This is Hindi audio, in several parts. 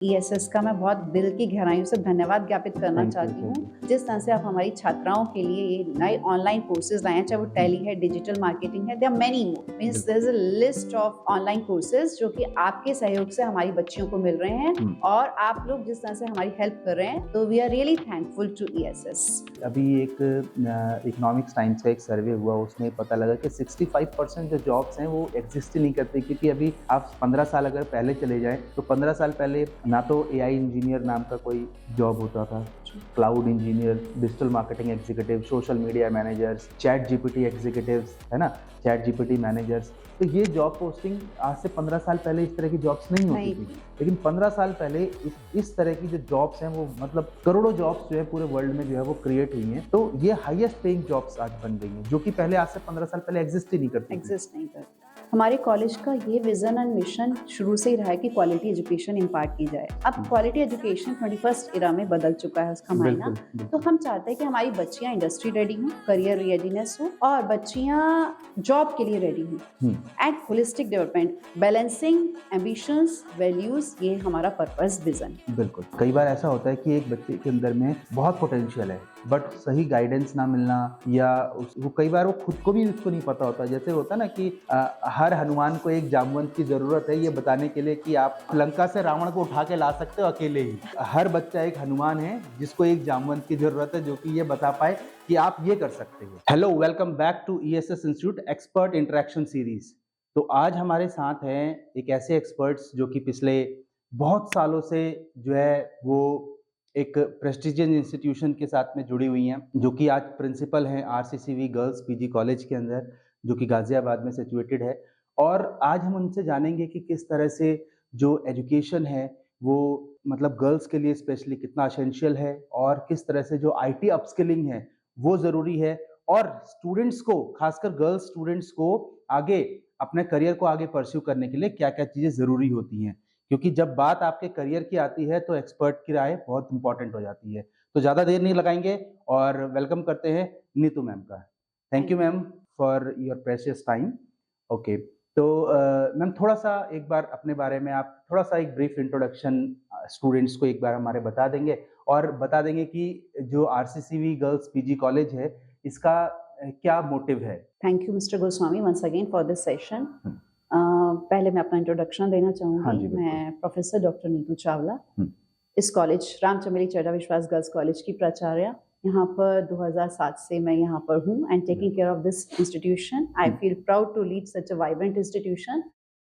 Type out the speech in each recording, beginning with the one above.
ईएसएस का मैं बहुत दिल की गहराइयों से धन्यवाद ज्ञापित करना थैंक यू, चाहती थैंक हूँ। जिस तरह से आप हमारी छात्राओं के लिए ये नए ऑनलाइन कोर्सेज़ लाए हैं, चाहे वो टैली है, डिजिटल मार्केटिंग है, there are many more. Means there is a list of online courses जो कि आपके सहयोग से हमारी बच्चियों को मिल रहे हैं और आप लोग जिस तरह से हमारी हेल्प कर रहे हैं, तो we are really thankful to ESS. अभी एक इकोनॉमिक्स टाइम्स का एक सर्वे हुआ, उसमें पता लगा कि 65% जो जॉब्स हैं वो एग्जिस्ट ही नहीं करती, क्योंकि अभी आप 15 साल अगर पहले चले जाएं तो 15 साल पहले ना तो एआई इंजीनियर नाम का कोई जॉब होता था, cloud engineer, digital marketing executive, social media managers, chat GPT executives, है ना, चैट जीपीटी मैनेजर्स। तो ये जॉब पोस्टिंग आज से 15 साल पहले इस तरह की जॉब्स नहीं होती थी, लेकिन 15 साल पहले इस तरह की जो जॉब्स हैं वो मतलब करोड़ों जॉब्स जो है पूरे वर्ल्ड में जो है वो क्रिएट हुई हैं। तो ये हाईएस्ट पेइंग जॉब्स आज बन गई हैं, जो कि पहले आज से 15 साल पहले एग्जिस्ट ही नहीं करती थी। एग्जिस्ट नहीं करता। हमारे कॉलेज का ये विजन एंड मिशन शुरू से ही रहा है कि क्वालिटी एजुकेशन इम्पार्ट की जाए। अब क्वालिटी एजुकेशन 21st इरा में बदल चुका है उसका मायना। बिल्कुल, तो बिल्कुल। हम चाहते हैं कि हमारी बच्चियां इंडस्ट्री रेडी हों, करियर रेडीनेस हो और बच्चियां जॉब के लिए रेडी हों। And holistic development, balancing ambitions, values, ये हमारा पर्पस विजन। बिल्कुल। कई बार ऐसा होता है कि एक बच्चे के अंदर में बहुत पोटेंशियल है, बट सही गाइडेंस ना मिलना या वो कई बार वो खुद को भी उसको नहीं पता होता। जैसे होता है ना कि हर हनुमान को एक जामवंत की ज़रूरत है, ये बताने के लिए कि आप लंका से रावण को उठा के ला सकते हो अकेले ही। हर बच्चा एक हनुमान है जिसको एक जामवंत की ज़रूरत है, जो कि ये बता पाए कि आप ये कर सकते हो। Hello, welcome back to ESS institute expert interaction series. तो आज हमारे साथ हैं एक ऐसे एक्सपर्ट्स जो कि पिछले बहुत सालों से जो है वो एक प्रेस्टिजियस इंस्टीट्यूशन के साथ में जुड़ी हुई हैं, जो कि आज प्रिंसिपल हैं आरसीसीवी गर्ल्स पीजी कॉलेज के अंदर, जो कि गाजियाबाद में सिचुएटेड है। और आज हम उनसे जानेंगे कि किस तरह से जो एजुकेशन है वो मतलब गर्ल्स के लिए स्पेशली कितना एसेंशियल है, और किस तरह से जो आईटी अपस्किलिंग है वो ज़रूरी है, और स्टूडेंट्स को, खासकर गर्ल्स स्टूडेंट्स को आगे अपने करियर को आगे परस्यू करने के लिए क्या-क्या चीज़ें ज़रूरी होती हैं। क्योंकि जब बात आपके करियर की आती है तो एक्सपर्ट की राय बहुत इंपॉर्टेंट हो जाती है। तो ज़्यादा देर नहीं लगाएंगे और वेलकम करते हैं नीतू मैम का। Thank you ma'am for your precious time. Okay, तो मैम थोड़ा-सा एक बार अपने बारे में आप थोड़ा-सा एक ब्रीफ इंट्रोडक्शन स्टूडेंट्स को एक बार हमारे बता देंगे, और बता देंगे कि जो आरसीसीवी गर्ल्स पीजी कॉलेज है इसका क्या मोटिव है? Thank you mister Goswami once again for this session. हुँ। पहले मैं अपना इंट्रोडक्शन देना हाँ चाहूँगी। जी, बिल्कुल। मैं प्रोफ़ेसर डॉक्टर नीतू चावला, हुँ, इस कॉलेज रामचमेली चड्ढा विश्वास गर्ल्स कॉलेज की प्राचार्य। यहाँ पर 2007 से मैं यहाँ पर हूँ and taking care of this institution. I feel proud to lead such a vibrant institution.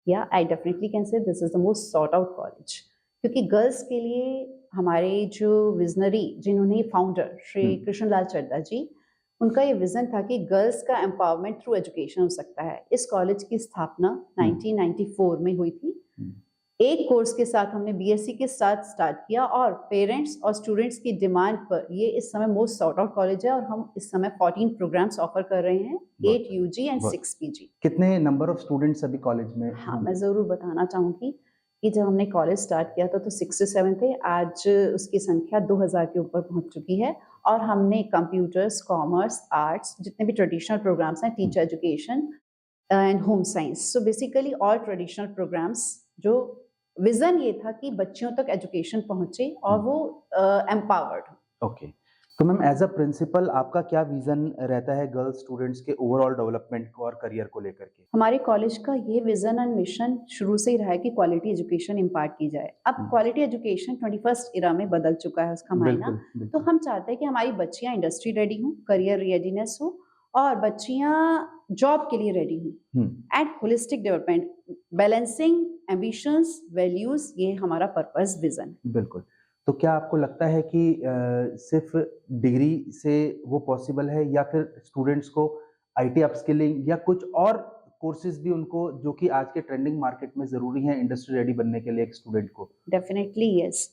Yeah I definitely can say this is the most sought out college, क्योंकि गर्ल्स के लिए हमारे जो विज़नरी, जिन्होंने फाउंडर श्री कृष्णलाल चड्ढा जी, उनका ये विज़न था कि गर्ल्स का एम्पावरमेंट थ्रू एजुकेशन हो सकता है। इस कॉलेज की स्थापना 1994 में हुई थी। एक कोर्स के साथ हमने बीएससी के साथ स्टार्ट किया और पेरेंट्स और स्टूडेंट्स की डिमांड पर ये इस समय मोस्ट सॉट आउट कॉलेज है और हम इस समय 14 प्रोग्राम्स ऑफर कर रहे हैं, 8 यूजी एंड 6 पीजी। कितने नंबर ऑफ स्टूडेंट्स अभी कॉलेज में? हाँ, मैं ज़रूर बताना चाहूँगी कि जब हमने कॉलेज स्टार्ट किया था तो 67 थे, आज उसकी संख्या 2000 के ऊपर पहुँच चुकी है। और हमने कंप्यूटर्स, कॉमर्स, आर्ट्स, जितने भी ट्रेडिशनल प्रोग्राम्स हैं, teacher education and home science, so basically all traditional programmes, जो विजन ये था कि बच्चियों तक एजुकेशन पहुंचे और वो एम्पावर्ड हो। ओके, तो मैम एज अ प्रिंसिपल आपका क्या विजन रहता है गर्ल्स स्टूडेंट्स के ओवरऑल डेवलपमेंट को और करियर को लेकर के? हमारे कॉलेज का ये विजन एंड मिशन शुरू से ही रहा है कि क्वालिटी एजुकेशन इम्पार्ट की जाए। अब क्वालिटी एजुकेशन 21st इरा में बदल चुका है उसका मायना। तो हम चाहते हैं कि हमारी बच्चियां इंडस्ट्री रेडी हों, करियर रेडीनेस हो और बच्चियां जॉब के लिए रेडी हों। And holistic development, balancing ambitions, values, ये हमारा पर्पस विजन। बिल्कुल। तो क्या आपको लगता है कि सिर्फ डिग्री से वो पॉसिबल है, या फिर स्टूडेंट्स को आईटी अपस्किलिंग या कुछ और कोर्सेज भी उनको, जो कि आज के ट्रेंडिंग मार्केट में ज़रूरी हैं इंडस्ट्री रेडी बनने के लिए एक स्टूडेंट को? Definitely yes.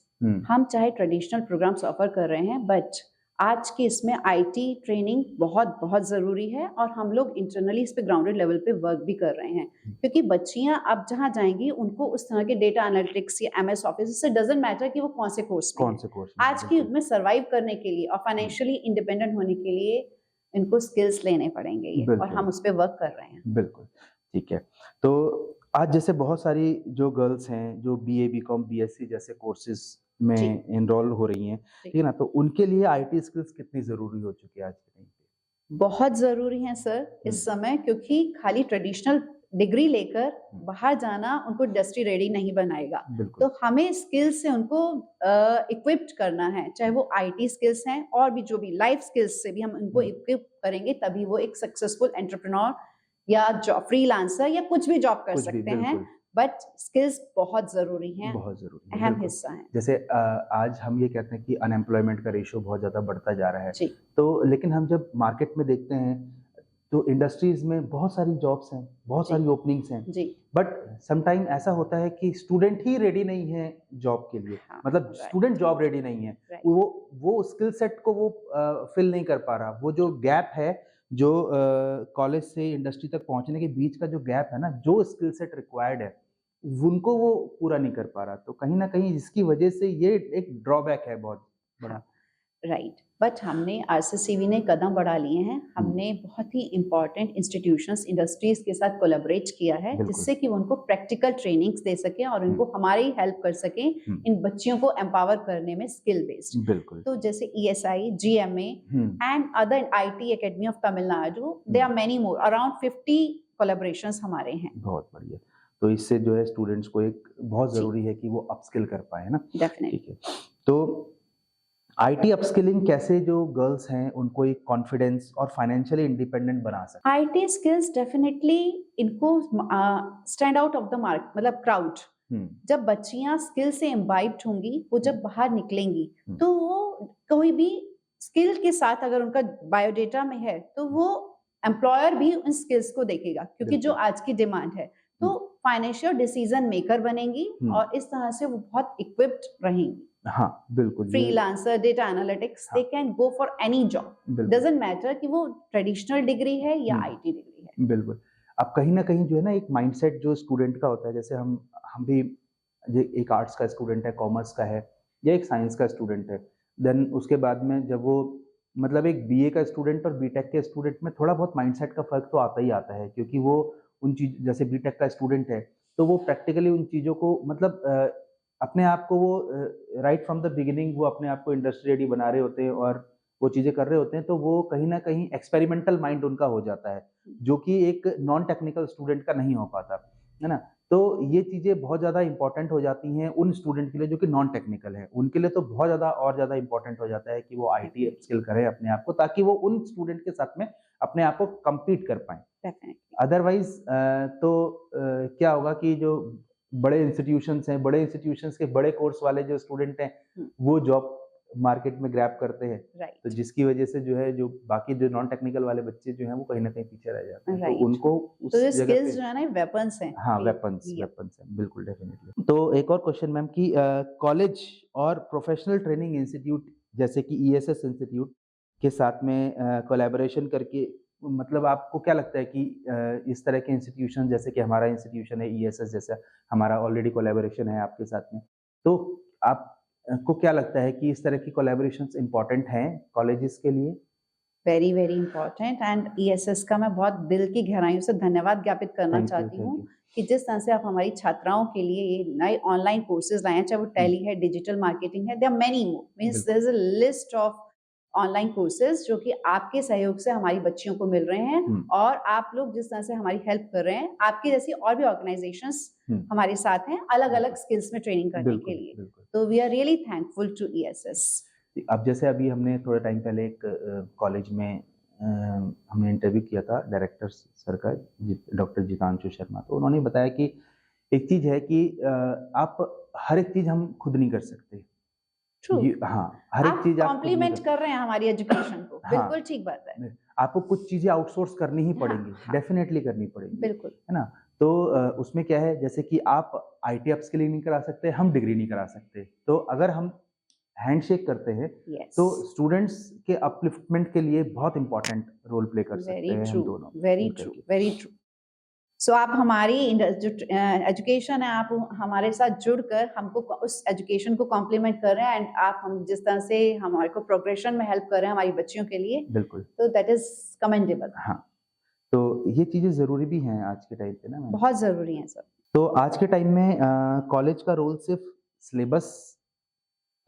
हम चाहे ट्रेडिशनल प्रोग्राम्स ऑफर कर रहे हैं, बट आज के इसमें आईटी ट्रेनिंग बहुत बहुत ज़रूरी है और हम लोग इंटरनली इस पे ग्राउंडेड लेवल पे वर्क भी कर रहे हैं, क्योंकि बच्चियां अब जहां जाएंगी उनको उस तरह के डेटा एनालिटिक्स या एमएस ऑफिस, इससे डजंट मैटर कि वो कौन से कोर्स में हैं। आज के युग में सर्वाइव करने के लिए और फाइनेंशियली इंडिपेंडेंट होने के लिए इनको स्किल्स लेने पड़ेंगे ये, और हम उस पर वर्क कर रहे हैं। बिल्कुल, ठीक है। तो आज जैसे बहुत सारी जो गर्ल्स हैं जो बीए, बीकॉम, बीएससी जैसे कोर्सेज में जी एनरोल हो रही हैं, जी ठीक है ना? तो उनके लिए आईटी स्किल्स कितनी ज़रूरी हो चुकी है आज के टाइम पे? बहुत ज़रूरी हैं सर हुँ, इस समय, क्योंकि खाली ट्रेडिशनल डिग्री लेकर हुँ, बाहर जाना उनको इंडस्ट्री रेडी नहीं बनाएगा। बिल्कुल। तो हमें स्किल्स से उनको इक्विप्ड करना है, चाहे वो आईटी स्किल्स हैं और भी जो भी लाइफ स्किल्स से भी हम उनको हुँ, इक्विप करेंगे, तभी वो एक सक्सेसफुल एंटरप्रेन्योर या जॉब फ्रीलांसर या कुछ भी जॉब कर कुछ भी सकते हैं। बिल्कुल, बट स्किल्स बहुत ज़रूरी हैं, बहुत ज़रूरी है, अहम बिल्कुल। हिस्सा हैं। जैसे आज हम ये कहते हैं कि अनएम्प्लॉयमेंट का रेशियो बहुत ज़्यादा बढ़ता जा रहा है। जी, तो लेकिन हम जब मार्केट में देखते हैं, तो इंडस्ट्रीज़ में बहुत सारी जॉब्स हैं, बहुत जी, सारी ओपनिंग्स हैं। जी। बट सम टाइम ऐसा होता है कि स्टूडेंट ही रेडी नहीं है जॉब के लिए। हाँ, मतलब स्टूडेंट राइट, जॉब रेडी नहीं है। राइट। वो स्किल सेट को वो फिल नहीं कर पा रहा। वो जो गैप है, जो कॉलेज से इंडस्ट्री तक पहुँचने के बीच का जो गैप है ना, जो स्किल सेट रिक्वायर्ड है, उनको वो पूरा नहीं कर पा रहा। तो कहीं न कहीं इसकी वजह से ये एक ड्रॉबैक है बहुत हाँ। बड़ा। राइट, बट हमने आरसीसीबी ने कदम बढ़ा लिए हैं। हुँ, हमने बहुत ही इम्पोर्टेंट इंस्टीट्यूशंस, इंडस्ट्रीज के साथ कोलैबोरेट किया है, बिल्कुल। जिससे कि वो उनको प्रैक्टिकल ट्रेनिंग्स दे सकें और हुँ, उनको हमारी हेल्प कर सकें हुँ, इन बच्चियों को एम्पावर करने में स्किल बेस्ड। बिल्कुल। तो जैसे ESI, GMA hmm, and other IT academy of Tamil Nadu, they hmm, are many more, around 50 collaborations हमारे हैं। बहुत बढ़िया। तो इससे जो है स्टूडेंट्स को एक बहुत जी, ज़रूरी है कि वो अपस्किल कर पाएँ, है ना? डेफिनेटली। ठीक है। तो आईटी अपस्किलिंग कैसे जो गर्ल्स हैं उनको एक कॉन्फिडेंस और फाइनेंशियली इंडिपेंडेंट बना सकती आईटी स्किल्स डेफिनेटली इनको stand out of the mark, मतलब क्राउड। है? हुँ, जब बच्चियां स्किल से इम्बाइब्ड होंगी, वो हुँ, जब बाहर निकलेंगी, हुँ, तो वो कोई भी स्किल के साथ अगर उनका बायोडेटा में है, तो हुँ, वो एम्प्लॉयर भी उन स्किल्स को देखेगा, क्योंकि जो बिल्कुल। आज की डिमांड है। हुँ, तो फाइनेंशियल डिसीजन मेकर बनेंगी हुँ, और इस तरह से वो बहुत इक्विप्ड रहेंगी। हाँ, बिल्कुल ये फ्रीलांसर, डेटा एनालिटिक्स, दे हाँ, can go for any job. बिल्कुल। डजंट मैटर कि वो ट्रेडिशनल डिग्री है या हुँ, आईटी डिग्री है। बिल्कुल। अब कहीं न कहीं जो है ना एक माइंडसेट जो स्टूडेंट का होता है, जैसे हम भी जे एक आर्ट्स का स्टूडेंट है, कॉमर्स का है या एक साइंस का स्टूडेंट है। देन उसके बाद में जब वो मतलब एक बीए का स्टूडेंट और बीटेक के स्टूडेंट में थोड़ा बहुत माइंडसेट का फ़र्क तो आता ही आता है, क्योंकि वो उन चीज़ जैसे बीटेक का स्टूडेंट है, तो वो प्रैक्टिकली उन चीज़ों को मतलब अपने आप को वो राइट फ्रॉम द बिगिनिंग वो अपने आप को इंडस्ट्री रेडी बना रहे होते हैं और वो चीज़ें कर रहे होते हैं, तो वो कहीं न कहीं एक्सपेरिमेंटल माइंड उनका हो जाता है, जो कि एक नॉन टेक्निकल स्टूडेंट का नहीं हो पाता, है ना? तो ये चीज़ें बहुत ज़्यादा इम्पोर्टेंट हो जाती हैं उन स्टूडेंट के लिए जो कि नॉन टेक्निकल है। उनके लिए तो बहुत ज़्यादा और ज़्यादा इम्पोर्टेंट हो जाता है कि वो आईटी डेफिनेटली, अपस्किल करें अपने आप को, ताकि वो उन स्टूडेंट के साथ में अपने आप को कम्पीट कर पाएँ। डेफिनेटली। अदरवाइज़ क्या होगा कि जो बड़े इंस्टीट्यूशंस हैं, बड़े इंस्टीट्यूशंस के बड़े कोर्स वाले जो स्टूडेंट हैं, हुँ, वो जॉब मार्केट में ग्रैब करते हैं। तो राइट, जिसकी वजह से जो है, जो बाकी जो नॉन टेक्निकल वाले बच्चे जो हैं, वो कहीं न कहीं पीछे रह जाते हैं। तो राइट। उनको तो उस ये जगह स्किल्स पे जो है ना, ये वेपन्स हैं। हाँ, वी वेपन्स वी वेपन्स हैं, बिल्कुल डेफ़िनिटली। तो एक और क्वेश्चन मैम कि कॉलेज और प्रोफ़ेशनल ट्रेनिंग इंस्टीट्यूट जैसे कि ईएसएस इंस्टीट्यूट के साथ में कोलैबोरेशन करके मतलब आपको क्या लगता है कि इस तरह के इंस्टीट्यूशन जैसे कि हमारा इंस्टीट्यूशन है ईएसएस जैसा, हमारा ऑलरेडी कोलैबोरेशन है आपके साथ में। तो आप को क्या लगता है कि इस तरह की कोलैबोरेशंस इम्पोर्टेंट हैं कॉलेजेस के लिए? Very, very important and ESS का मैं बहुत दिल की गहराइयों से धन्यवाद ज्ञापित करना चाहती थैंक हूँ यू। कि जिस तरह से आप हमारी छात्राओं के लिए ये नए ऑनलाइन कोर्सेज़ लाए हैं, चाहे वो हुँ, टैली है, डिजिटल मार्केटिंग है, there are many more, means there बिल्कुल, is a list of online courses जो कि आपके सहयोग से हमारी बच्चियों को मिल रहे हैं हुँ, और आप लोग जिस तरह से हमारी हेल्प कर रहे हैं, आपकी जैसी और भी ऑर्गनाइज़ेशंस हुँ, हमारे साथ हैं, अलग-अलग बिल्कुल, स्किल्स में ट्रेनिंग करने के बिल्कुल, लिए। बिल्कुल। तो we are really thankful to ESS. अब जैसे अभी हमने थोड़े टाइम पहले एक कॉलेज में हमने इंटरव्यू किया था डायरेक्टर सर का डॉक्टर जितांशु शर्मा, तो उन्होंने बताया कि एक चीज़ है कि आप हर एक चीज़ हम खुद नहीं कर सकते। ट्रू। ये हाँ, हर एक आप चीज़ आप खुद नहीं कॉम्प्लीमेंट कर कर रहे हैं हमारी एजुकेशन को, हाँ, बिल्कुल ठीक बात है। नहीं, आपको कुछ चीज़ें आउटसोर्स करनी ही हाँ, पड़ेंगी, हाँ, डेफ़िनेटली करनी पड़ेंगी, बिल्कुल। है ना? तो उसमें क्या है जैसे कि आप आईटी अपस्किलिंग नहीं करा सकते, हम डिग्री नहीं करा सकते। तो अगर हम हैंडशेक करते हैं, यस, तो स्टूडेंट्स के अपलिफ्टमेंट के लिए बहुत इम्पोर्टेंट रोल प्ले कर सकते वेरी हैं ट्रू, हम दोनों वेरी मिलकर ट्रू, के। Very true. सो आप हमारी जो एजुकेशन है, आप हमारे साथ जुड़कर हमको उस एजुकेशन को कॉम्प्लीमेंट कर रहे हैं एंड आप हम जिस तरह से हमारे को प्रोग्रेशन में हेल्प कर रहे हैं हमारी बच्चियों के लिए, बिल्कुल, तो दैट इज़ कमेंडेबल। हाँ। तो ये चीजें जरूरी भी हैं आज के टाइम पे ना मैम। बहुत जरूरी है सर। तो आज के टाइम में कॉलेज का रोल सिर्फ सिलेबस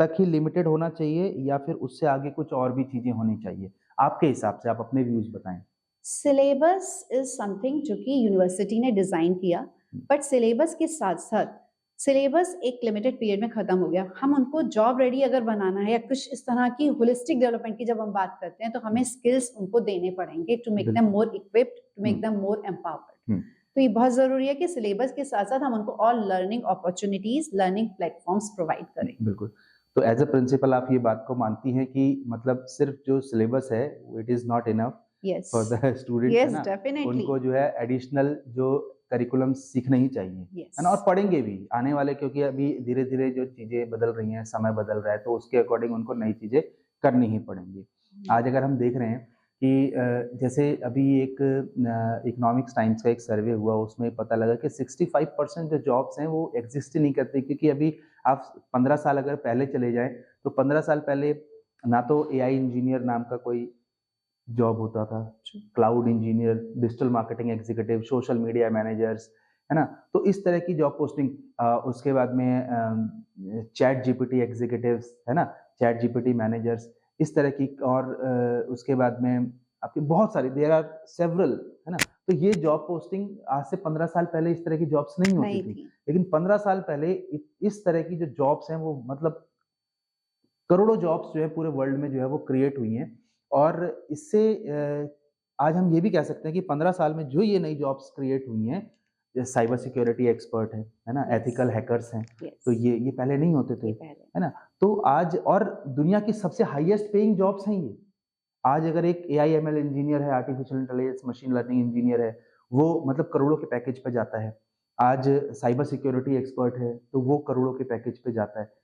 तक ही लिमिटेड होना चाहिए या फिर उससे आगे कुछ और भी चीजें होनी चाहिए? आपके हिसाब से आप अपने व्यूज बताएं। सिलेबस इज समथिंग जो कि यूनिवर्सिटी ने डिजाइन किया, बट सिलेबस के साथ साथ सिलेबस एक लिमिटेड पीरियड में खत्म हो गया। हम उनको जॉब रेडी अगर बनाना है या कुछ इस तरह की होलिस्टिक डेवलपमेंट की जब हम बात करते हैं तो हमें स्किल्स उनको देने पड़ेंगे to make them more equipped, to make them more empowered. तो ये बहुत जरूरी है कि सिलेबस के साथ साथ हम उनको और learning opportunities, learning platforms provide करें। बिल्कुल। तो एज अ प्रिंसिपल आप ये बात को मानती हैं कि मतलब सिर्फ जो सिलेबस है it is not enough yes for the students, है यस ना? डेफिनेटली उनको जो है एडिशनल जो करिकुलम सीखना ही चाहिए, है ना? और पढ़ेंगे भी आने वाले, क्योंकि अभी धीरे धीरे जो चीजें बदल रही हैं, समय बदल रहा है, तो उसके अकॉर्डिंग उनको नई चीजें करनी ही पड़ेंगी। आज अगर हम देख रहे हैं कि जैसे अभी एक इकोनॉमिक्स टाइम्स का एक सर्वे हुआ, उसमें पता लगा कि 65% जो जॉब्स हैं वो एग्जिस्ट ही नहीं करती, क्योंकि अभी आप 15 साल अगर पहले चले जाएं तो 15 साल पहले ना तो एआई इंजीनियर नाम का कोई जॉब होता था, cloud engineer, digital marketing executive, social media managers, है ना? तो इस तरह की जॉब पोस्टिंग, उसके बाद में चैट जीपीटी एग्जीक्यूटिव्स, है ना, चैट जीपीटी मैनेजर्स, इस तरह की, और उसके बाद में आपके बहुत सारी, देयर आर सेवरल, है ना? तो ये जॉब पोस्टिंग आज से 15 साल पहले इस तरह की जॉब्स नहीं होती थी, लेकिन 15 साल पहले इस तरह की जो जॉब्स हैं वो मतलब करोड़ों जॉब्स जो है पूरे वर्ल्ड में जो है वो क्रिएट हुई हैं। और इससे आज हम ये भी कह सकते हैं कि 15 साल में जो ये नई जॉब्स क्रिएट हुई हैं, जैसे साइबर सिक्योरिटी एक्सपर्ट है ना, एथिकल हैकर्स हैं, तो ये पहले नहीं होते थे, है ना? तो आज, और दुनिया की सबसे हाईएस्ट पेइंग जॉब्स हैं ये। आज अगर एक एआई एमएल इंजीनियर है, artificial intelligence machine learning engineer है, वो मतलब करोड़ों के पैकेज पे जाता है। आज साइबर सिक्योरिटी एक्सपर्ट है तो वो करोड़ों के पैकेज पे जाता है।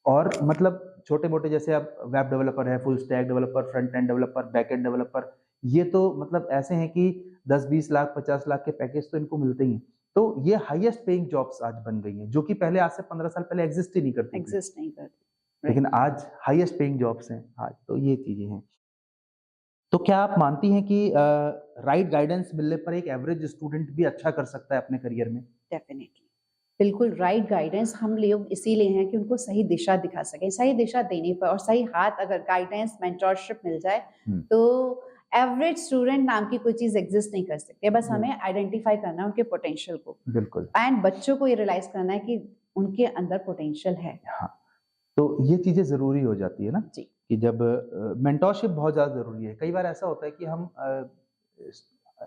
और मतलब छोटे-मोटे, जैसे अब वेब डेवलपर है, full stack developer, front end developer, back end developer, ये तो मतलब ऐसे हैं कि 10-20 लाख, 50 लाख के पैकेज तो इनको मिलते ही हैं। तो ये हाईएस्ट पेइंग जॉब्स आज बन गई हैं, जो कि पहले, आज से 15 साल पहले एग्जिस्ट ही नहीं करती थी। एग्जिस्ट नहीं करती, लेकिन आज हाईएस्ट पेइंग जॉब्स हैं आज, तो ये चीजें हैं। तो क्या आप मानती हैं कि राइट गाइडेंस मिलने पर एक एवरेज स्टूडेंट भी अच्छा कर सकता है अपने करियर में? डेफिनेटली, बिल्कुल। राइट गाइडेंस हम लोग इसीलिए हैं कि उनको सही दिशा दिखा सकें। सही दिशा देने पर और सही हाथ, अगर गाइडेंस, मेंटरशिप मिल जाए तो एवरेज स्टूडेंट नाम की कोई चीज एग्जिस्ट नहीं कर सकती। बस हमें आइडेंटिफाई करना है उनके पोटेंशियल को, बिल्कुल, एंड बच्चों को ये रियलाइज करना है कि उनके अंदर पोटेंशियल है। हाँ। तो ये चीजें जरूरी हो जाती है ना जी, कि जब मेंटरशिप बहुत ज्यादा जरूरी है। कई बार ऐसा होता है कि हम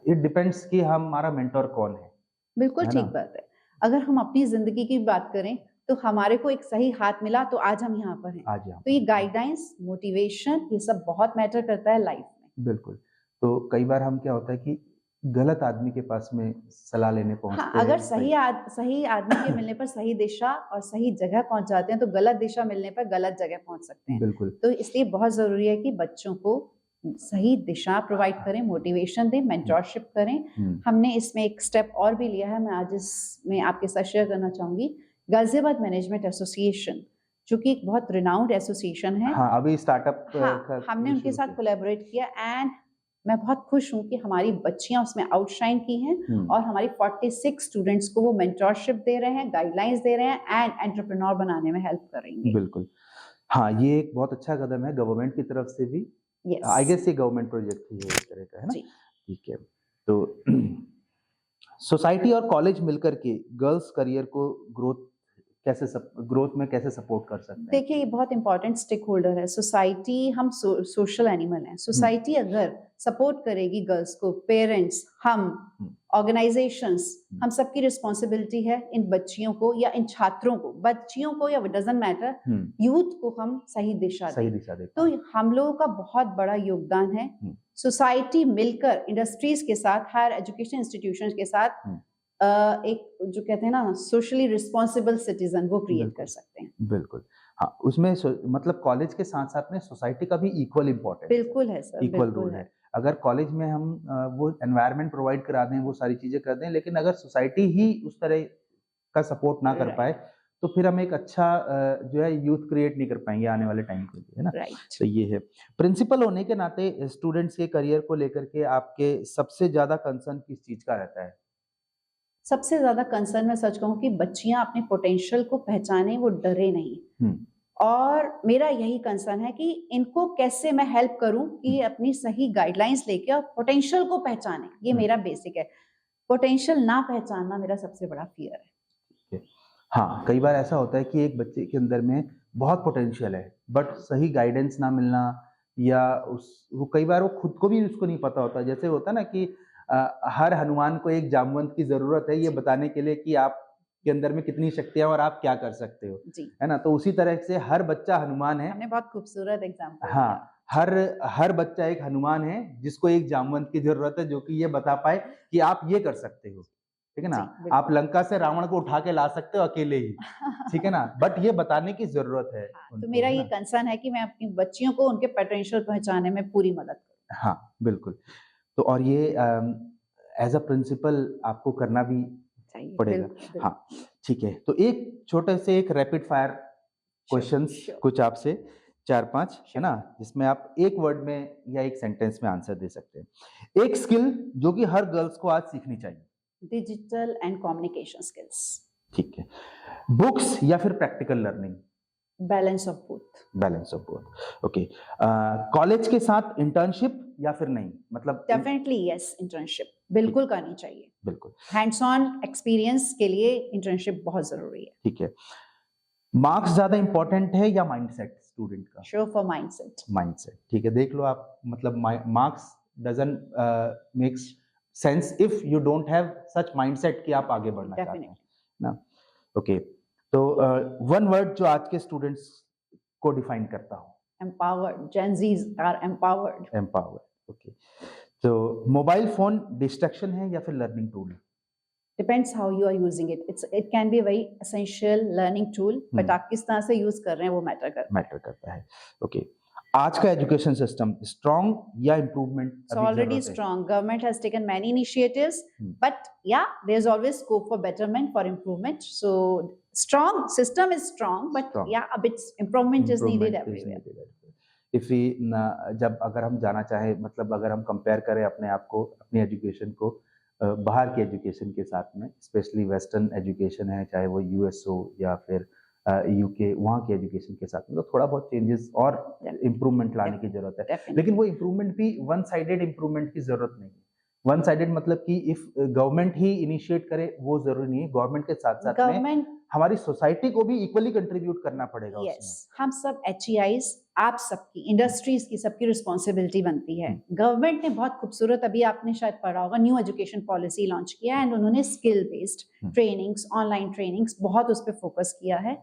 इट डिपेंड्स कि हमारा मेंटोर कौन है बिल्कुल ना? ठीक बात है। अगर हम अपनी जिंदगी की बात करें तो हमारे को एक सही हाथ मिला तो आज हम यहाँ पर हैं। आज यहाँ तो ये गाइडेंस, मोटिवेशन, ये सब बहुत मैटर करता है लाइफ में। बिल्कुल। तो कई बार हम, क्या होता है कि गलत आदमी के पास में सलाह लेने हाँ, पहुंचते अगर हैं। सही आदमी के मिलने पर सही दिशा और सही जगह पहुंच जाते हैं तो गलत दिशा मिलने पर गलत जगह पहुंच सकते हैं। बिल्कुल, तो इसलिए बहुत जरूरी है कि बच्चों को सही दिशा प्रोवाइड करें, मोटिवेशन दें, मेंटरशिप करें। हमने इसमें एक स्टेप और भी लिया है, मैं आज इसमें आपके साथ शेयर करना चाहूंगी। गाजियाबाद मैनेजमेंट एसोसिएशन, जो कि एक बहुत रिनाउंड एसोसिएशन है, हाँ, अभी स्टार्टअप हाँ, हमने उनके साथ कोलैबोरेट किया, एंड मैं बहुत खुश हूँ कि हमारी बच्चियां उसमें आउटशाइन की हैं और हमारी 46 स्टूडेंट्स को वो मेंटरशिप दे रहे हैं, गाइडलाइंस दे रहे हैं, एंड एंटरप्रेन्योर बनाने में हेल्प करेंगे। बिल्कुल। हाँ, ये एक बहुत अच्छा कदम है गवर्नमेंट की तरफ से भी। आई गेस ये गवर्नमेंट प्रोजेक्ट ही है इस तरह का, है ना? ठीक है। तो सोसाइटी और कॉलेज मिलकर के गर्ल्स करियर को ग्रोथ में कैसे सपोर्ट कर सकते हैं? देखिए, ये बहुत इंपॉर्टेंट स्टेक होल्डर है सोसाइटी। हम सोशल एनिमल हैं। सोसाइटी अगर सपोर्ट करेगी गर्ल्स को, पेरेंट्स, हम, ऑर्गेनाइजेशंस, हम सबकी रिस्पॉन्सिबिलिटी है इन बच्चियों को या इन छात्रों को, बच्चियों को या डजंट मैटर, यूथ को हम सही दिशा दें। तो हम लोगों का बहुत बड़ा योगदान है। सोसाइटी मिलकर इंडस्ट्रीज के साथ, हायर एजुकेशन इंस्टीट्यूशंस के साथ एक, जो कहते हैं ना, सोशली रिस्पॉन्सिबल सिटीजन, वो क्रिएट कर सकते हैं। बिल्कुल। हाँ, उसमें मतलब कॉलेज के साथ साथ में सोसाइटी का भी इक्वल इम्पोर्टेंस बिल्कुल है सर, इक्वल बिल्कुल रोल है। अगर कॉलेज में हम वो एनवायरनमेंट प्रोवाइड करा दें, वो सारी चीजें कर दें, लेकिन अगर सोसाइटी ही उस तरह का सपोर्ट ना कर पाए तो फिर हम एक अच्छा जो है यूथ क्रिएट नहीं कर पाएंगे आने वाले टाइम के लिए, है ना। राइट। तो ये है, प्रिंसिपल होने के नाते स्टूडेंट्स के करियर को लेकर के आपके सबसे ज्यादा कंसर्न किस चीज का रहता है? सबसे ज्यादा कंसर्न मैं सच कहूँ कि बच्चियां अपने पोटेंशियल को पहचाने, वो डरे नहीं। हम्म, और मेरा यही कंसर्न है कि इनको कैसे मैं हेल्प करूं कि अपनी सही गाइडलाइंस लेके और पोटेंशियल को पहचाने, ये मेरा बेसिक है। पोटेंशियल ना पहचानना मेरा सबसे बड़ा फियर है। हाँ, कई बार ऐसा होता है कि एक बच्चे के अंदर में बहुत पोटेंशियल है, बट सही गाइडेंस ना मिलना या उस वो कई बार वो खुद को भी उसको नहीं पता होता। जैसे होता है ना कि हर हनुमान को एक जामवंत की जरूरत है ये बताने के लिए कि आप के अंदर में कितनी शक्तियां और आप क्या कर सकते हो, जी, है ना। तो उसी तरह से हर बच्चा हनुमान है। हमने बहुत खूबसूरत एग्जाम्पल दिया। हाँ, हर बच्चा एक हनुमान है जिसको एक जामवंत की जरूरत है जो कि ये बता पाए कि आप ये कर सकते हो, ठीक है ना। जी, बिल्कुल। आप लंका से रावण को उठा के ला सकते हो अकेले ही, ठीक है ना, बट ये बताने की जरूरत है हाँ, तो उनको, मेरा है ये ना। कंसर्न है कि मैं अपनी बच्चियों को उनके पोटेंशियल पहचाने में पूरी मदद करूं। हाँ, बिल्कुल। तो और ये एज अ प्रिंसिपल आपको करना भी चाहिए, पड़ेगा। बिल्कुल, बिल्कुल। हाँ, ठीक है। तो एक छोटे से एक रैपिड फायर क्वेश्चंस श्योर, कुछ आपसे 4-5, है श्योर। ना, जिसमें आप एक वर्ड में या एक सेंटेंस में आंसर दे सकते हैं। एक स्किल जो कि हर गर्ल्स को आज सीखनी चाहिए। Digital and communication skills. ठीक है। बुक्स या फिर practical learning? Balance of both. Balance of both. Okay. College के साथ इंटर्नशिप या फिर नहीं, मतलब डेफिनेटली यस, इंटर्नशिप बिल्कुल करनी चाहिए। बिल्कुल, हैंड्स ऑन एक्सपीरियंस के लिए इंटर्नशिप बहुत जरूरी है। ठीक है। मार्क्स ज्यादा इंपॉर्टेंट है या माइंडसेट स्टूडेंट का? Sure for mindset. माइंडसेट, ठीक है। देख लो आप, मतलब marks doesn't makes sense if you don't have such mindset कि आप आगे बढ़ना चाहते हैं डेफिनेटली। ना। ओके, तो वन वर्ड जो आज के स्टूडेंट्स को डिफाइन करता हो? Empowered. Gen Zs are empowered. Empowered. Okay, तो मोबाइल फोन डिस्ट्रैक्शन है या फिर learning tool? Depends how you are using it. It can be a very essential learning tool, but आप किस तरह से यूज कर रहे हैं वो मैटर करता है। मैटर करता है। ओके, आज का एजुकेशन सिस्टम स्ट्रॉन्ग या improvement? It's already strong. Government has taken many initiatives, but yeah, there's always scope for betterment, for improvement. So strong system is strong, but Strong. yeah, a bit improvement is needed everywhere. If we जब अगर हम जाना चाहें, मतलब अगर हम कंपेयर करें अपने आप को, अपनी एजुकेशन को बाहर की एजुकेशन के साथ में, स्पेशली वेस्टर्न एजुकेशन है, चाहे वो यूएस हो या फिर यूके, वहाँ की एजुकेशन के साथ में, तो थोड़ा बहुत चेंजेस और इम्प्रूवमेंट लाने की जरूरत है। Definitely. लेकिन वो इम्प्रूवमेंट भी वन साइडेड इम्प्रूवमेंट की जरूरत नहीं है। वन साइडेड मतलब कि इफ गवर्नमेंट ही इनिशिएट करे वो जरूरी नहीं है, गवर्नमेंट के साथ साथ में हमारी सोसाइटी को भी इक्वली कंट्रीब्यूट करना पड़ेगा उसमें। हम सब HEIs, आप सबकी, इंडस्ट्रीज की, सबकी रिस्पॉन्सिबिलिटी बनती है। गवर्नमेंट ने बहुत खूबसूरत, अभी आपने शायद पढ़ा होगा, न्यू एजुकेशन पॉलिसी लॉन्च किया है, एंड उन्होंने skill based trainings, online trainings बहुत उस पर फोकस किया है,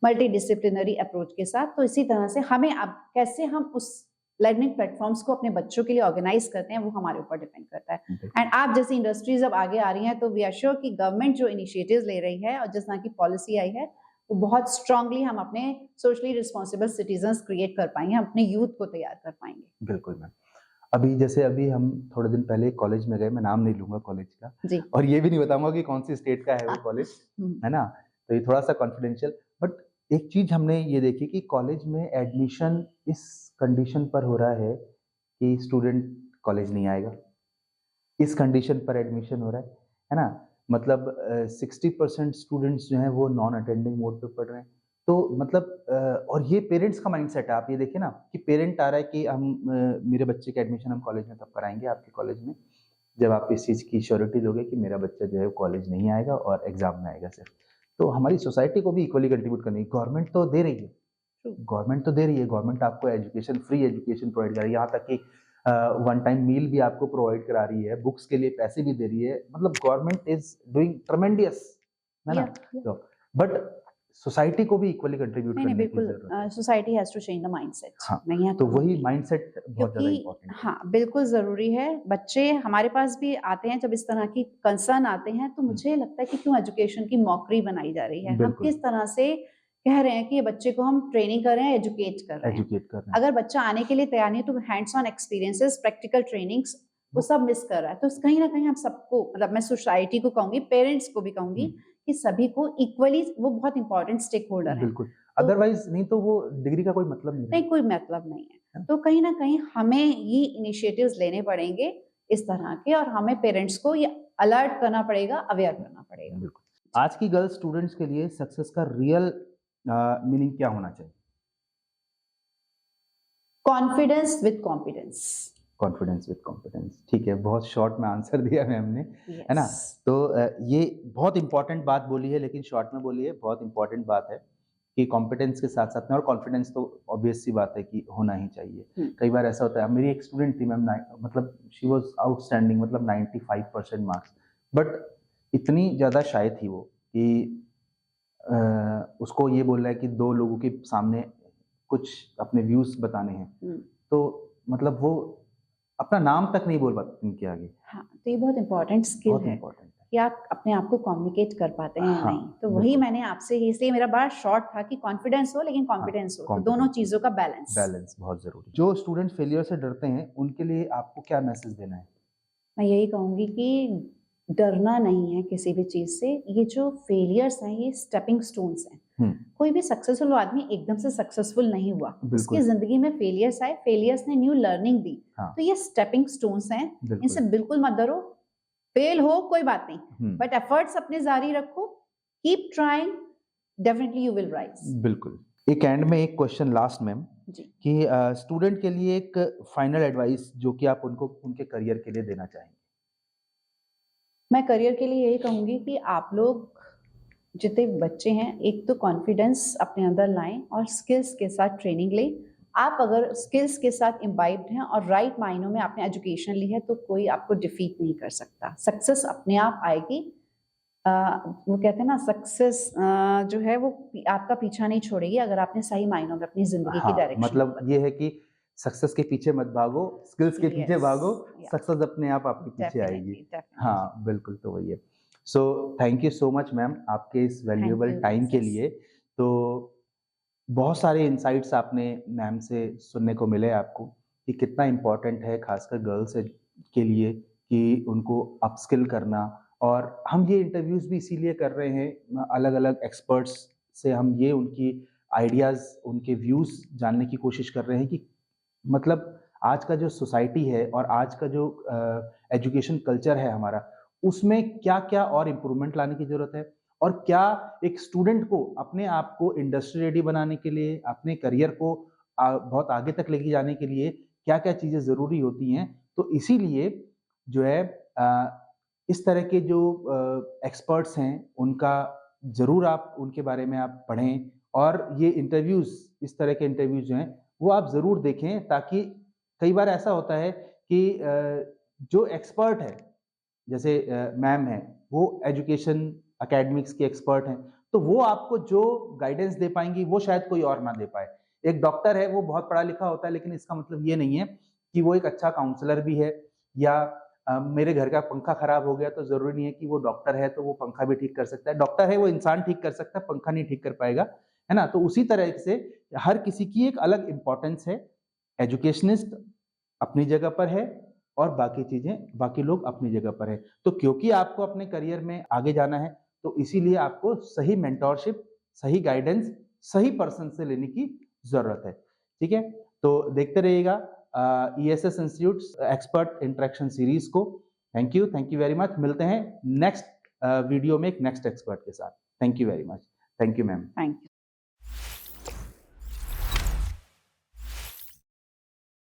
मल्टी डिसिप्लिनरी अप्रोच के साथ। तो इसी तरह से हमें अब कैसे हम उस लर्निंग प्लेटफॉर्म्स को अपने बच्चों के लिए ऑर्गेनाइज करते हैं वो हमारे ऊपर डिपेंड करता है। एंड आप जैसी इंडस्ट्रीज अब आगे आ रही हैं तो वी आर श्योर कि गवर्नमेंट जो इनिशिएटिव्स ले रही है और जिस तरह की पॉलिसी आई है वो बहुत स्ट्रांगली हम अपने सोशली रिस्पॉन्सिबल सिटीजन्स क्रिएट कर पाएंगे, हम अपने यूथ को तैयार कर पाएंगे। बिल्कुल मैम। अभी हम थोड़े दिन पहले कॉलेज में गए, मैं नाम नहीं लूंगा कॉलेज का जी, और ये भी नहीं बताऊंगा कि कौन सी स्टेट का है वो कॉलेज, है ना, तो ये थोड़ा सा कॉन्फिडेंशियल। बट एक चीज हमने ये देखी कि कॉलेज में एडमिशन इस कंडीशन पर हो रहा है कि स्टूडेंट कॉलेज नहीं आएगा, इस कंडीशन पर एडमिशन हो रहा है ना। मतलब 60% स्टूडेंट्स जो हैं वो नॉन अटेंडिंग मोड पे पढ़ रहे हैं। तो मतलब और ये पेरेंट्स का माइंडसेट है। आप ये देखिए ना कि पेरेंट आ रहा है कि हम मेरे बच्चे का एडमिशन हम कॉलेज में तब कराएंगे, आपके कॉलेज में, जब आप इस चीज़ की श्योरिटी दोगे कि मेरा बच्चा जो है वो कॉलेज नहीं आएगा और एग्जाम में आएगा सिर्फ। तो हमारी सोसाइटी को भी इक्वली कंट्रीब्यूट करनी है। गवर्नमेंट तो दे रही है, गवर्नमेंट आपको एजुकेशन, फ्री एजुकेशन प्रोवाइड कर रही है, यहाँ तक कि वन टाइम मील भी आपको प्रोवाइड करा रही है, बुक्स के लिए पैसे भी दे रही है। मतलब गवर्नमेंट इज डूइंग ट्रेमेंडियस, है ना। तो बट सोसाइटी को भी इक्वली कंट्रीब्यूट करने की जरूरत है। Society has to change the mindset. हाँ, तो वही माइंडसेट बहुत ज्यादा इंपॉर्टेंट है। हाँ, बिल्कुल जरूरी है। बच्चे हमारे पास भी आते हैं जब इस तरह की कंसर्न आते हैं तो मुझे लगता है कि क्यों एजुकेशन की मॉकरी बनाई जा रही है। हम किस तरह से कह रहे हैं कि ये बच्चे को हम ट्रेनिंग कर रहे हैं, एजुकेट कर रहे हैं। अगर बच्चा आने के लिए तैयार नहीं है तो hands on experiences, practical trainings, वो सब मिस कर रहा है। तो कहीं ना कहीं हम सबको, मतलब मैं सोसाइटी को कहूंगी, पेरेंट्स को भी कहूंगी कि सभी को इक्वली, वो बहुत इंपॉर्टेंट स्टेक होल्डर है। बिल्कुल, अदरवाइज नहीं तो वो डिग्री का कोई मतलब नहीं नहीं, कोई मतलब नहीं है। तो कहीं ना कहीं हमें ये इनिशिएटिव्स लेने पड़ेंगे इस तरह के, और हमें पेरेंट्स को ये अलर्ट करना पड़ेगा, अवेयर करना पड़ेगा। बिल्कुल। आज की गर्ल्स स्टूडेंट्स के लिए सक्सेस का रियल मीनिंग क्या होना चाहिए? Confidence with competence. Confidence with competence, ठीक है, बहुत शॉर्ट में आंसर दिया मैम ने, Yes. है ना? तो ये बहुत इंपॉर्टेंट बात बोली है, लेकिन शॉर्ट में बोली है, बहुत इंपॉर्टेंट बात है कि कॉम्पिटेंस के साथ साथ में, और कॉन्फिडेंस तो ऑब्वियस सी बात है कि होना ही चाहिए। कई बार ऐसा होता है, मेरी एक स्टूडेंट थी मैम, मतलब शी वाज आउटस्टैंडिंग, मतलब 95% मार्क्स, बट इतनी ज़्यादा शाय थी वो कि उसको ये बोल रहा है कि 2 लोगों के सामने कुछ अपने व्यूज़ बताने हैं, तो मतलब वो अपना नाम तक नहीं बोल पाती उनके आगे। हाँ, तो ये बहुत इंपॉर्टेंट स्किल बहुत है इम्पोर्टेंट है। कि आप अपने आप को कम्युनिकेट कर पाते हैं या हाँ, नहीं। तो वही बिल्कुल। मैंने आपसे, इसलिए मेरा बड़ा शॉर्ट था कि कॉन्फिडेंस हो लेकिन कॉम्पिटेंस हो, तो दोनों confidence, चीजों का बैलेंस। बैलेंस बहुत जरूरी। जो स्टूडेंट फेलियर से डरते हैं उनके लिए आपको क्या मैसेज देना है? मैं यही कहूंगी कि डरना नहीं है किसी भी चीज से। ये जो फेलियर्स हैं ये स्टेपिंग स्टोन्स हैं। कोई भी सक्सेसफुल आदमी एकदम से सक्सेसफुल नहीं हुआ, उसकी जिंदगी में फेलियर्स आए, फेलियर्स ने न्यू लर्निंग दी। हाँ। तो ये स्टेपिंग स्टोन्स हैं, इनसे बिल्कुल मत डरो। फेल हो कोई बात नहीं, बट एफर्ट्स अपने जारी रखो, keep trying, definitely you will rise. बिल्कुल। एक एंड में एक क्वेश्चन लास्ट मैम, कि स्टूडेंट के लिए एक फाइनल एडवाइस जो कि आप उनको उनके करियर के लिए देना चाहेंगे। मैं करियर के लिए यही कहूंगी कि आप लोग जितने बच्चे हैं, एक तो कॉन्फिडेंस अपने अंदर लाएं और स्किल्स के साथ ट्रेनिंग लें। आप अगर स्किल्स के साथ इम्बाइब्ड हैं और राइट मायनों में आपने एजुकेशन ली है, तो कोई आपको डिफीट नहीं कर सकता। सक्सेस अपने आप आएगी। वो कहते हैं ना, सक्सेस जो है वो आपका पीछा नहीं छोड़ेगी अगर आपने सही मायनों में अपनी जिंदगी की डायरेक्शन। मतलब ये है कि सक्सेस के पीछे मत भागो, स्किल्स के पीछे भागो, सक्सेस अपने आप आपके पीछे आएगी। हाँ बिल्कुल, तो वही है। So thank you so much ma'am आपके इस वैल्यूएबल टाइम के लिए। तो बहुत सारे इंसाइट्स आपने मैम से सुनने को मिले आपको कि कितना इम्पोर्टेंट है खासकर गर्ल्स के लिए कि उनको अपस्किल करना। और हम ये इंटरव्यूज़ भी इसीलिए कर रहे हैं, अलग अलग एक्सपर्ट्स से हम ये उनकी आइडियाज़, उनके व्यूज़ जानने की कोशिश कर रहे हैं कि मतलब आज का जो सोसाइटी है और आज का जो एजुकेशन कल्चर है हमारा, उसमें क्या क्या और इम्प्रूवमेंट लाने की ज़रूरत है, और क्या एक स्टूडेंट को अपने आप को इंडस्ट्री रेडी बनाने के लिए, अपने करियर को बहुत आगे तक लेके जाने के लिए क्या क्या चीज़ें ज़रूरी होती हैं। तो इसीलिए जो है इस तरह के जो एक्सपर्ट्स हैं उनका ज़रूर आप उनके बारे में आप पढ़ें, और ये इंटरव्यूज़, इस तरह के इंटरव्यूज़ जो हैं वो आप ज़रूर देखें, ताकि कई बार ऐसा होता है कि जो एक्सपर्ट है, जैसे मैम है, वो एजुकेशन एकेडमिक्स की एक्सपर्ट हैं, तो वो आपको जो गाइडेंस दे पाएंगी वो शायद कोई और ना दे पाए। एक डॉक्टर है, वो बहुत पढ़ा लिखा होता है, लेकिन इसका मतलब ये नहीं है कि वो एक अच्छा काउंसलर भी है। या मेरे घर का पंखा खराब हो गया तो जरूरी नहीं है कि वो डॉक्टर है तो वो पंखा भी ठीक कर सकता है। डॉक्टर है वो इंसान ठीक कर सकता है, पंखा नहीं ठीक कर पाएगा, है ना? तो उसी तरह से हर किसी की एक अलग इंपॉर्टेंस है। एजुकेशनिस्ट अपनी जगह पर है और बाकी चीजें, बाकी लोग अपनी जगह पर है। तो क्योंकि आपको अपने करियर में आगे जाना है, तो इसीलिए आपको सही मेंटोरशिप, सही गाइडेंस, सही पर्सन से लेने की जरूरत है। ठीक है, तो देखते रहिएगा ESS institute expert interaction series को। Thank you very much. मिलते हैं नेक्स्ट वीडियो में एक नेक्स्ट एक्सपर्ट के साथ। Thank you very much. Thank you ma'am. Thank you.